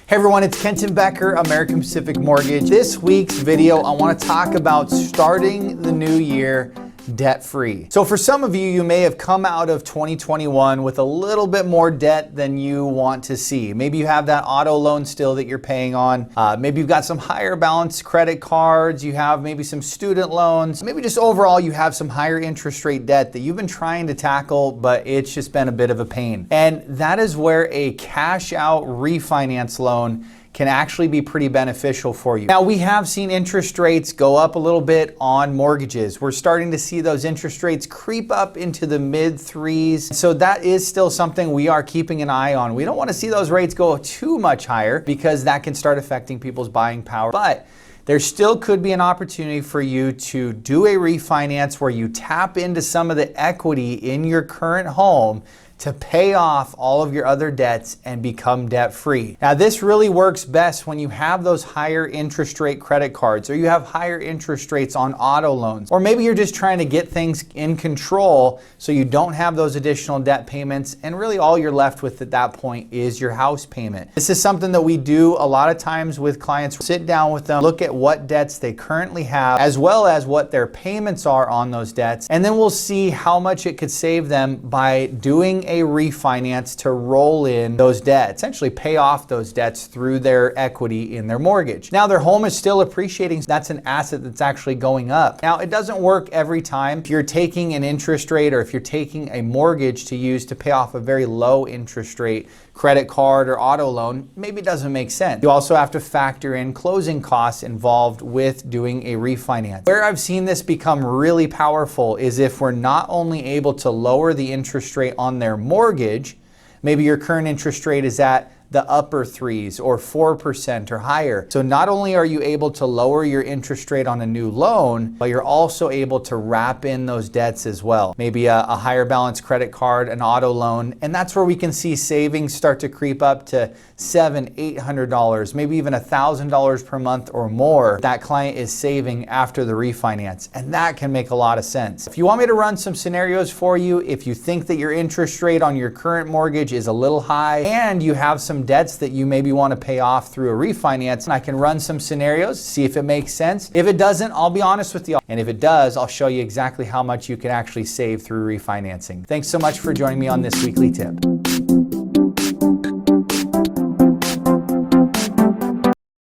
Hey everyone, it's Kenton Becker, American Pacific Mortgage. This week's video, I want to talk about starting the new year debt-free. So for some of you, you may have come out of 2021 with a little bit more debt than you want to see. Maybe you have that auto loan still that you're paying on. Maybe you've got some higher balance credit cards. You have maybe some student loans. Maybe just overall you have some higher interest rate debt that you've been trying to tackle, but it's just been a bit of a pain. And that is where a cash out refinance loan can actually be pretty beneficial for you. Now, we have seen interest rates go up a little bit on mortgages. We're starting to see those interest rates creep up into the mid threes. So that is still something we are keeping an eye on. We don't want to see those rates go too much higher because that can start affecting people's buying power. But there still could be an opportunity for you to do a refinance where you tap into some of the equity in your current home to pay off all of your other debts and become debt-free. Now, this really works best when you have those higher interest rate credit cards, or you have higher interest rates on auto loans, or maybe you're just trying to get things in control so you don't have those additional debt payments, and really all you're left with at that point is your house payment. This is something that we do a lot of times with clients. Sit down with them, look at what debts they currently have, as well as what their payments are on those debts, and then we'll see how much it could save them by doing a refinance to roll in those debts, essentially pay off those debts through their equity in their mortgage. Now, their home is still appreciating. That's an asset that's actually going up. Now, it doesn't work every time. If you're taking an interest rate or if you're taking a mortgage to use to pay off a very low interest rate credit card or auto loan, maybe it doesn't make sense. You also have to factor in closing costs involved with doing a refinance. Where I've seen this become really powerful is if we're not only able to lower the interest rate on their mortgage, maybe your current interest rate is at the upper threes or 4% or higher. So not only are you able to lower your interest rate on a new loan, but you're also able to wrap in those debts as well. Maybe a higher balance credit card, an auto loan, and that's where we can see savings start to creep up to $700, $800, maybe even $1,000 per month or more that client is saving after the refinance. And that can make a lot of sense. If you want me to run some scenarios for you, if you think that your interest rate on your current mortgage is a little high and you have some debts that you maybe want to pay off through a refinance, and I can run some scenarios, see if it makes sense. If it doesn't, I'll be honest with you. And if it does, I'll show you exactly how much you can actually save through refinancing. Thanks so much for joining me on this weekly tip.